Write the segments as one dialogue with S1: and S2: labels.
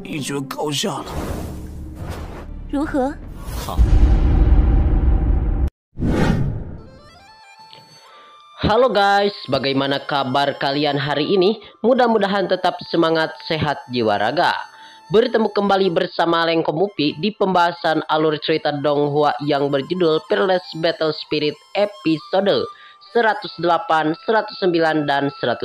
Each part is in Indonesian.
S1: 一决高下了。
S2: 如何？
S1: 好。
S3: Halo guys, bagaimana kabar kalian hari ini? Mudah-mudahan tetap semangat, sehat jiwa raga. Bertemu kembali bersama Lengko Mupi di pembahasan alur cerita Donghua yang berjudul Peerless Battle Spirit episode 108, 109, dan 110.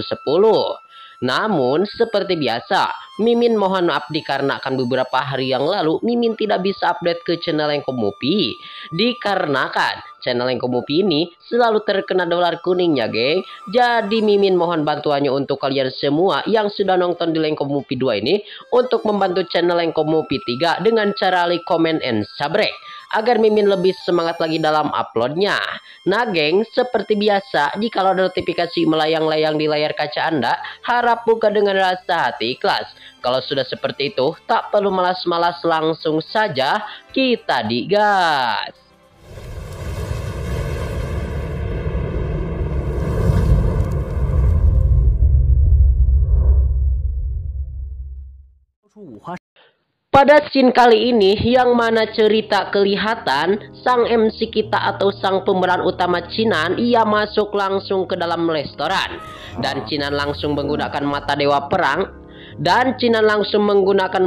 S3: Namun seperti biasa, Mimin mohon maaf dikarenakan beberapa hari yang lalu Mimin tidak bisa update ke channel Lengko Mupi. Dikarenakan channel Lengko Mupi ini selalu terkena dolar kuning ya geng. Jadi Mimin mohon bantuannya untuk kalian semua yang sudah nonton di Lengko Mupi 2 ini untuk membantu channel Lengko Mupi 3 dengan cara like, comment, and subscribe agar Mimin lebih semangat lagi dalam uploadnya. Nah geng, seperti biasa, jika ada notifikasi melayang-layang di layar kaca Anda, harap buka dengan rasa hati ikhlas. Kalau sudah seperti itu, tak perlu malas-malas, langsung saja kita digas. Pada scene kali ini, yang mana cerita kelihatan sang MC kita atau sang pemeran utama Chinan, ia masuk langsung ke dalam restoran. Dan Chinan langsung menggunakan mata dewa perang.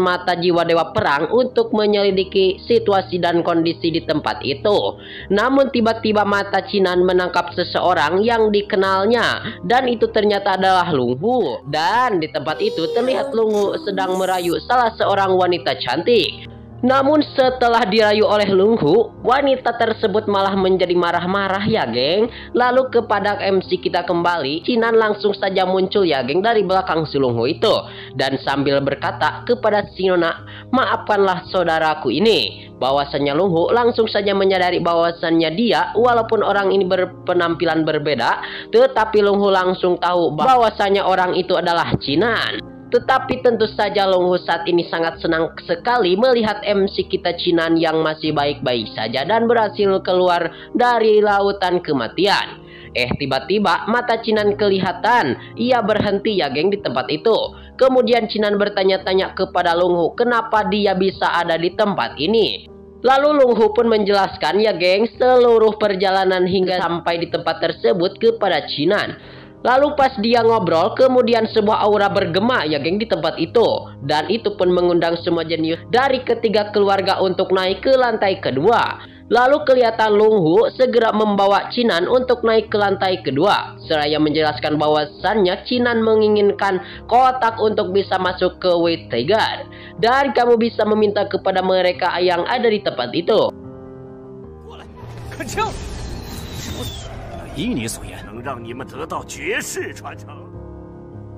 S3: mata jiwa dewa perang untuk menyelidiki situasi dan kondisi di tempat itu. Namun tiba-tiba mata Chinan menangkap seseorang yang dikenalnya, dan itu ternyata adalah Lung Hu. Dan di tempat itu terlihat Lung Hu sedang merayu salah seorang wanita cantik. Namun setelah dirayu oleh Lung Hu, wanita tersebut malah menjadi marah-marah ya geng. Lalu kepada MC kita kembali, Chinan langsung saja muncul ya geng dari belakang si Lung Hu itu. Dan sambil berkata kepada si Nona, maafkanlah saudaraku ini. Bahwasannya Lung Hu langsung saja menyadari bahwasannya dia walaupun orang ini berpenampilan berbeda, tetapi Lung Hu langsung tahu bahwasannya orang itu adalah Chinan. Tetapi tentu saja Lung Hu saat ini sangat senang sekali melihat MC kita Chinan yang masih baik-baik saja dan berhasil keluar dari lautan kematian. Tiba-tiba mata Chinan kelihatan, ia berhenti ya geng di tempat itu. Kemudian Chinan bertanya-tanya kepada Lung Hu kenapa dia bisa ada di tempat ini. Lalu Lung Hu pun menjelaskan ya geng seluruh perjalanan hingga sampai di tempat tersebut kepada Chinan. Lalu pas dia ngobrol, kemudian sebuah aura bergema ya geng di tempat itu. Dan itu pun mengundang semua jenius dari ketiga keluarga untuk naik ke lantai kedua. Lalu kelihatan Lung Hu segera membawa Chinan untuk naik ke lantai kedua. Seraya menjelaskan bahwasannya Chinan menginginkan kotak untuk bisa masuk ke White Tiger. Dan kamu bisa meminta kepada mereka yang ada di tempat itu.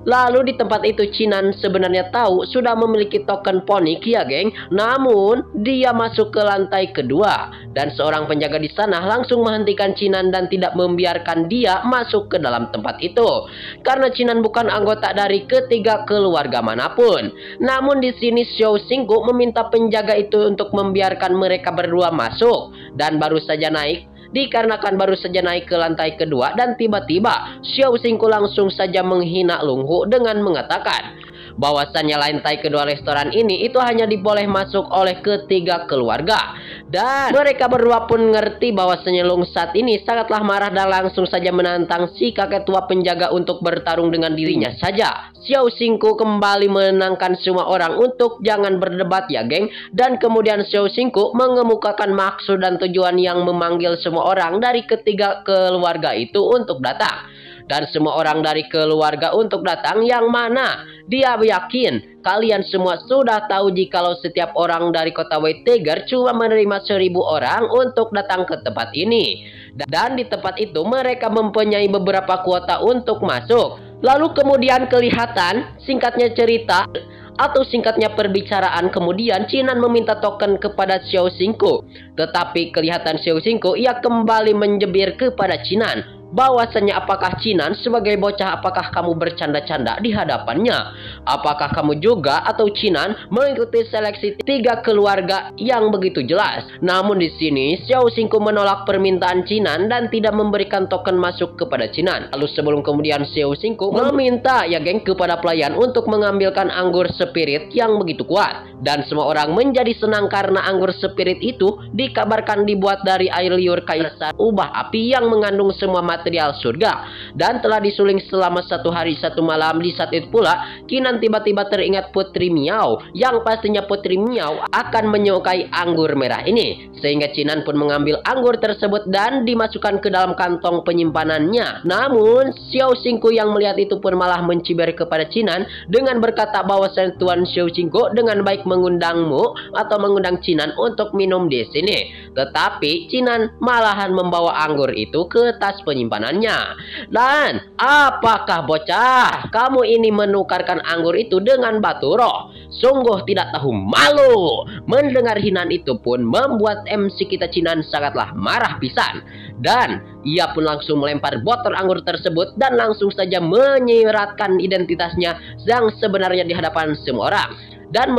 S3: Lalu di tempat itu Chinan sebenarnya tahu sudah memiliki token ponik ya geng. Namun dia masuk ke lantai kedua dan seorang penjaga di sana langsung menghentikan Chinan dan tidak membiarkan dia masuk ke dalam tempat itu. Karena Chinan bukan anggota dari ketiga keluarga manapun. Namun di sini Xiao Xinggu meminta penjaga itu untuk membiarkan mereka berdua masuk dan baru saja naik. Dikarenakan baru saja naik ke lantai kedua dan tiba-tiba Xiao Xinggu langsung saja menghina Lung Hu dengan mengatakan bahwasannya lantai kedua restoran ini itu hanya diboleh masuk oleh ketiga keluarga. Dan mereka berdua pun ngerti bahwasannya Lung saat ini sangatlah marah dan langsung saja menantang si kakek tua penjaga untuk bertarung dengan dirinya saja. Xiao Xinggu kembali menenangkan semua orang untuk jangan berdebat ya geng. Dan kemudian Xiao Xinggu mengemukakan maksud dan tujuan yang memanggil semua orang dari ketiga keluarga itu untuk datang. Dan semua orang dari keluarga untuk datang yang mana dia yakin kalian semua sudah tahu jikalau setiap orang dari kota White Tiger cuma menerima 1000 orang untuk datang ke tempat ini. Dan di tempat itu mereka mempunyai beberapa kuota untuk masuk. Lalu kemudian kelihatan singkatnya cerita atau singkatnya perbicaraan, kemudian Chinan meminta token kepada Xiao Xinggu. Tetapi kelihatan Xiao Xinggu ia kembali menjebir kepada Chinan. bahwasanya apakah Cinan sebagai bocah apakah kamu bercanda-canda di hadapannya? Apakah kamu juga atau Cinan mengikuti seleksi 3 keluarga yang begitu jelas? Namun di sini Xiao Xingku menolak permintaan Cinan dan tidak memberikan token masuk kepada Cinan. Lalu sebelum kemudian Xiao Xingku meminta ya geng kepada pelayan untuk mengambilkan anggur spirit yang begitu kuat. Dan semua orang menjadi senang karena anggur spirit itu dikabarkan dibuat dari air liur kaisar ubah api yang mengandung semua material surga dan telah disuling selama 1 hari 1 malam. Di saat itu pula Cinan tiba-tiba teringat Putri Miao yang pastinya Putri Miao akan menyukai anggur merah ini, sehingga Cinan pun mengambil anggur tersebut dan dimasukkan ke dalam kantong penyimpanannya. Namun Xiao Xingku yang melihat itu pun malah mencibir kepada Cinan dengan berkata bahwasanya Tuan Xiao Xingku dengan baik mengundangmu atau mengundang Cinan untuk minum di sini, tetapi Cinan malahan membawa anggur itu ke tas penyimpanannya. Dan apakah bocah, kamu ini menukarkan anggur itu dengan batu roh? Sungguh tidak tahu malu. Mendengar hinaan itu pun membuat MC kita Cinan sangatlah marah pisan. Dan ia pun langsung melempar botol anggur tersebut dan langsung saja menyiratkan identitasnya yang sebenarnya di hadapan semua orang. Dan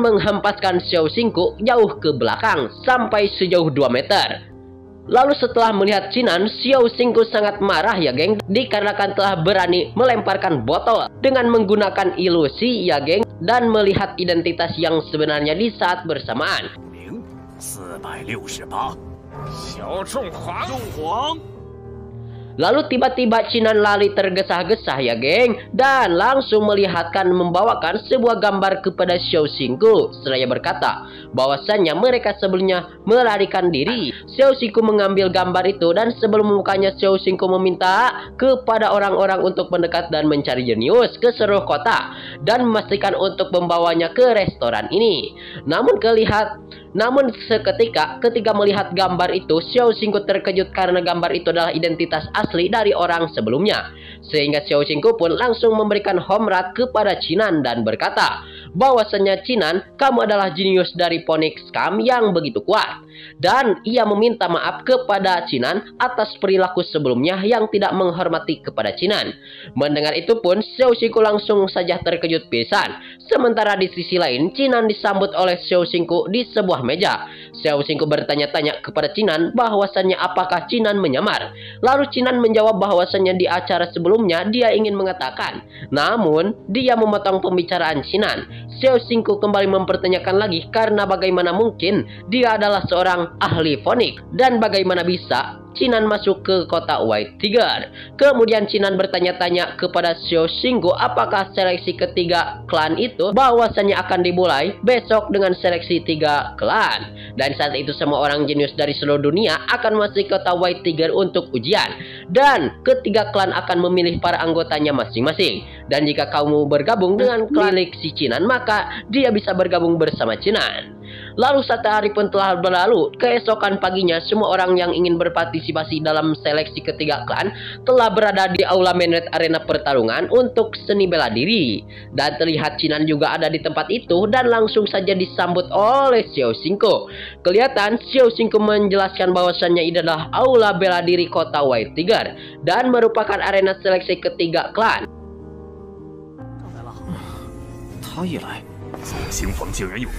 S3: menghempaskan Xiao Xingku jauh ke belakang sampai sejauh 2 meter. Lalu setelah melihat Cinan, Xiao Xingku sangat marah ya geng, dikarenakan telah berani melemparkan botol dengan menggunakan ilusi ya geng, dan melihat identitas yang sebenarnya di saat bersamaan.
S1: 468
S3: Lalu tiba-tiba Cinan lari tergesa-gesa ya geng, dan langsung membawakan sebuah gambar kepada Xiao Xingku seraya berkata bahwasannya mereka sebelumnya melarikan diri. Xiao Xingku mengambil gambar itu dan sebelum membukanya Xiao Xingku meminta kepada orang-orang untuk mendekat dan mencari jenius ke seluruh kota dan memastikan untuk membawanya ke restoran ini. Namun seketika ketika melihat gambar itu, Xiao Xingku terkejut karena gambar itu adalah identitas asli dari orang sebelumnya. Sehingga Xiao Xingku pun langsung memberikan homrat kepada Cinan dan berkata bahwasanya Cinan, kamu adalah jenius dari Phoenix Camp yang begitu kuat. Dan ia meminta maaf kepada Cinan atas perilaku sebelumnya yang tidak menghormati kepada Cinan. Mendengar itu pun Xiao Xingku langsung saja terkejut pisan. Sementara di sisi lain Cinan disambut oleh Xiao Xingku di sebuah meja. Xiao Xingku bertanya-tanya kepada Cinan bahwasannya apakah Cinan menyamar. Lalu Cinan menjawab bahwasannya di acara sebelumnya dia ingin mengatakan, namun dia memotong pembicaraan Cinan. Xiao Xingku kembali mempertanyakan lagi karena bagaimana mungkin dia adalah seorang ahli Phoenix dan bagaimana bisa Cinan masuk ke kota White Tiger. Kemudian Cinan bertanya-tanya kepada Xiao Xingku apakah seleksi ketiga klan itu bahwasannya akan dimulai besok dengan seleksi 3 klan. Dan saat itu semua orang jenius dari seluruh dunia akan masuk ke kota White Tiger untuk ujian. Dan ketiga klan akan memilih para anggotanya masing-masing. Dan jika kamu bergabung dengan klan si Cinan, maka dia bisa bergabung bersama Cinan. Lalu 1 hari pun telah berlalu. Keesokan paginya semua orang yang ingin berpartisipasi dalam seleksi ketiga klan telah berada di aula Mainred arena pertarungan untuk seni bela diri. Dan terlihat Cinan juga ada di tempat itu dan langsung saja disambut oleh Xiao Xingku. Kelihatan Xiao Xingku menjelaskan bahwasannya ini adalah aula bela diri kota White Tiger dan merupakan arena seleksi ketiga klan.
S1: 他一来，左行房竟然有。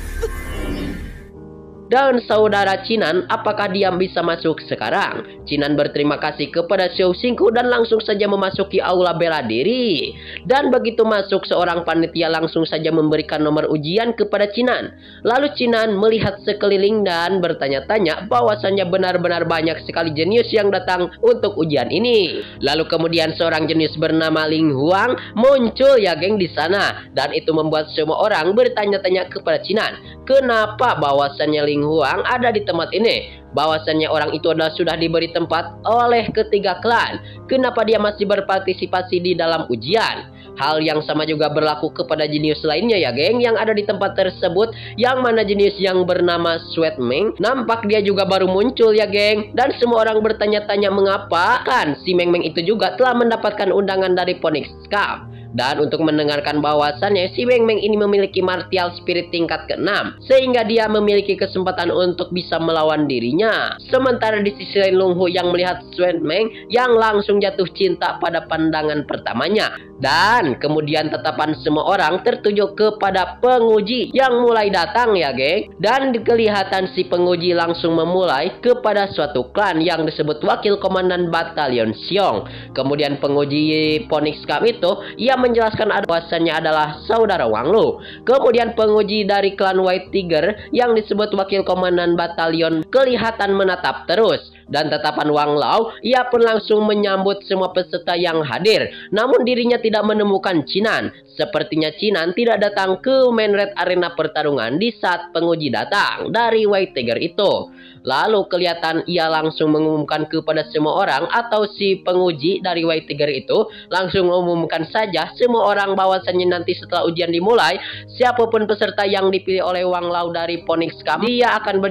S3: Dan saudara Cinan, apakah dia bisa masuk sekarang? Cinan berterima kasih kepada Xiao Xingku dan langsung saja memasuki aula bela diri. Dan begitu masuk, seorang panitia langsung saja memberikan nomor ujian kepada Cinan. Lalu Cinan melihat sekeliling dan bertanya-tanya bahwasannya benar-benar banyak sekali jenius yang datang untuk ujian ini. Lalu kemudian seorang jenius bernama Ling Huang muncul ya geng di sana. Dan itu membuat semua orang bertanya-tanya kepada Cinan, kenapa bahwasannya Ling Huang ada di tempat ini? Bahwasannya orang itu adalah sudah diberi tempat oleh ketiga klan. Kenapa dia masih berpartisipasi di dalam ujian? Hal yang sama juga berlaku kepada jenius lainnya ya geng yang ada di tempat tersebut, yang mana jenius yang bernama Sweat Meng nampak dia juga baru muncul ya geng. Dan semua orang bertanya-tanya mengapa kan si Meng Meng itu juga telah mendapatkan undangan dari Phoenix Camp. Dan untuk mendengarkan bahwasannya si Weng Meng ini memiliki martial spirit tingkat ke-6, sehingga dia memiliki kesempatan untuk bisa melawan dirinya. Sementara di sisi lain Long Hu yang melihat Swen Meng yang langsung jatuh cinta pada pandangan pertamanya. Dan kemudian tatapan semua orang tertuju kepada penguji yang mulai datang ya geng. Dan kelihatan si penguji langsung memulai kepada suatu klan yang disebut Wakil Komandan Batalion Xiong. Kemudian penguji Phoenix Camp itu ia menjelaskan bahwasannya adalah saudara Wang Lu. Kemudian penguji dari klan White Tiger yang disebut Wakil Komandan Batalion kelihatan menatap terus. Dan tatapan Wang Lao, ia pun langsung menyambut semua peserta yang hadir. Namun dirinya tidak menemukan Chinan. Sepertinya Chinan tidak datang ke main red arena pertarungan di saat penguji datang dari White Tiger itu. Lalu kelihatan ia langsung mengumumkan kepada semua orang, atau si penguji dari White Tiger itu langsung mengumumkan saja semua orang bahwasannya nanti setelah ujian dimulai, siapapun peserta yang dipilih oleh Wang Lao dari Phoenix Camp, dia akan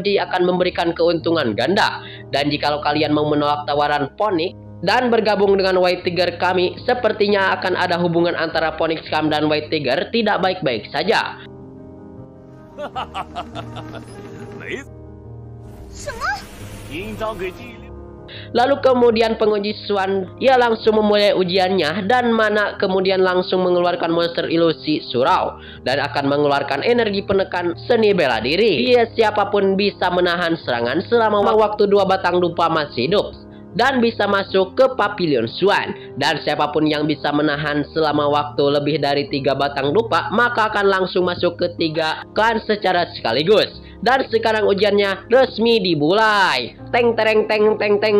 S3: memberikan keuntungan ganda. Dan jikalau kalian mau menolak tawaran Phoenix dan bergabung dengan White Tiger kami, sepertinya akan ada hubungan antara Phoenix Camp dan White Tiger tidak baik-baik saja. Lalu kemudian penguji Swan ia langsung memulai ujiannya, dan Mana kemudian langsung mengeluarkan monster ilusi surau dan akan mengeluarkan energi penekan seni bela diri. Siapapun bisa menahan serangan selama waktu 2 batang dupa masih hidup dan bisa masuk ke Pavilion Swan. Dan siapapun yang bisa menahan selama waktu lebih dari 3 batang dupa maka akan langsung masuk ke 3 klan secara sekaligus. Dan sekarang ujiannya resmi dimulai. Teng tereng teng teng teng.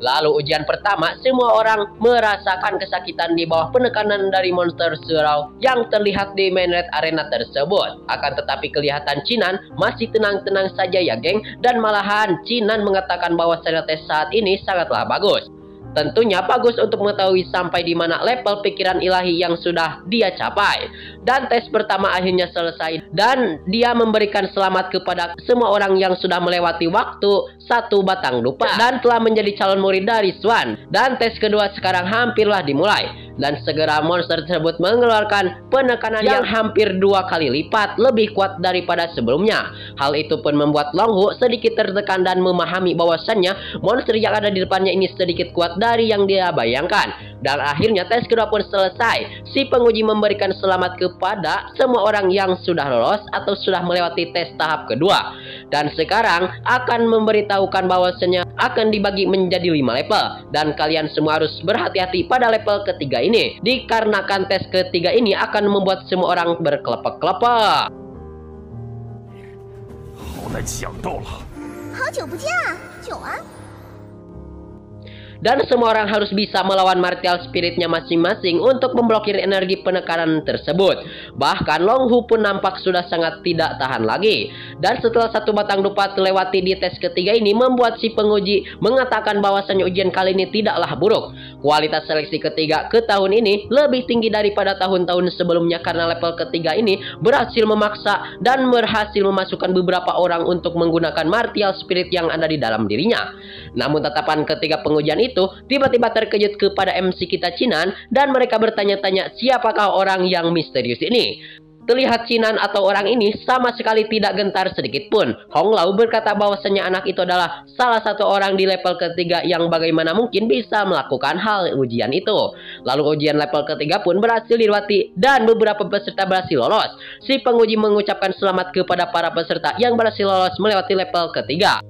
S3: Lalu ujian pertama, semua orang merasakan kesakitan di bawah penekanan dari monster surau yang terlihat di main red arena tersebut. Akan tetapi kelihatan Chinan masih tenang-tenang saja ya geng. Dan malahan Chinan mengatakan bahwa tes saat ini sangatlah bagus. Tentunya bagus untuk mengetahui sampai di mana level pikiran ilahi yang sudah dia capai. Dan tes pertama akhirnya selesai, dan dia memberikan selamat kepada semua orang yang sudah melewati waktu 1 batang dupa dan telah menjadi calon murid dari Swan. Dan tes kedua sekarang hampirlah dimulai. Dan segera monster tersebut mengeluarkan penekanan yang hampir 2 kali lipat lebih kuat daripada sebelumnya. Hal itu pun membuat Long Hu sedikit tertekan dan memahami bahwasannya monster yang ada di depannya ini sedikit kuat dari yang dia bayangkan. Dan akhirnya tes kedua pun selesai. Si penguji memberikan selamat kepada semua orang yang sudah lolos atau sudah melewati tes tahap kedua. Dan sekarang akan memberitahukan bahwasannya akan dibagi menjadi 5 level. Dan kalian semua harus berhati-hati pada level ketiga ini, dikarenakan tes ketiga ini akan membuat semua orang berkelepek-kelepek. Dan semua orang harus bisa melawan martial spiritnya masing-masing untuk memblokir energi penekanan tersebut. Bahkan Long Hu pun nampak sudah sangat tidak tahan lagi. Dan setelah 1 batang dupa terlewati di tes ketiga ini, membuat si penguji mengatakan bahwasannya ujian kali ini tidaklah buruk. Kualitas seleksi ketiga ke tahun ini lebih tinggi daripada tahun-tahun sebelumnya, karena level ketiga ini berhasil memaksa dan berhasil memasukkan beberapa orang untuk menggunakan martial spirit yang ada di dalam dirinya. Namun tatapan ketiga pengujian itu tiba-tiba terkejut kepada MC kita Chinan, dan mereka bertanya-tanya siapakah orang yang misterius ini. Terlihat Chinan atau orang ini sama sekali tidak gentar sedikit pun. Hong Lao berkata bahwasanya anak itu adalah salah satu orang di level ketiga yang bagaimana mungkin bisa melakukan hal ujian itu. Lalu ujian level ketiga pun berhasil dilewati dan beberapa peserta berhasil lolos. Si penguji mengucapkan selamat kepada para peserta yang berhasil lolos melewati level ketiga.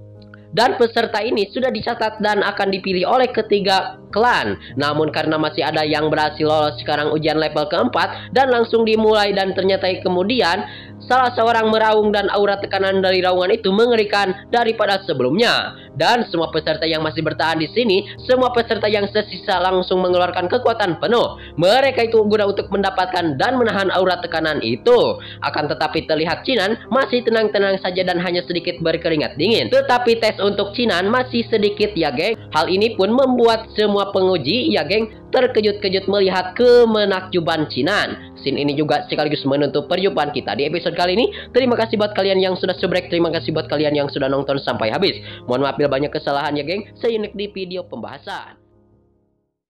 S3: Dan peserta ini sudah dicatat dan akan dipilih oleh ketiga klan. Namun karena masih ada yang berhasil lolos sekarang ujian level keempat dan langsung dimulai, dan ternyata kemudian salah seorang meraung dan aura tekanan dari raungan itu mengerikan daripada sebelumnya. Dan semua peserta yang masih bertahan di sini, semua peserta yang tersisa langsung mengeluarkan kekuatan penuh. Mereka itu guna untuk mendapatkan dan menahan aura tekanan itu. Akan tetapi terlihat Chinan masih tenang-tenang saja dan hanya sedikit berkeringat dingin. Tetapi tes untuk Chinan masih sedikit ya geng. Hal ini pun membuat semua penguji ya geng terkejut-kejut melihat kemenakjuban Chinan. Scene ini juga sekaligus menutup perjumpaan kita di episode kali ini. Terima kasih buat kalian yang sudah subrek, terima kasih buat kalian yang sudah nonton sampai habis. Mohon maaf bila banyak kesalahan ya geng. See you next di video pembahasan.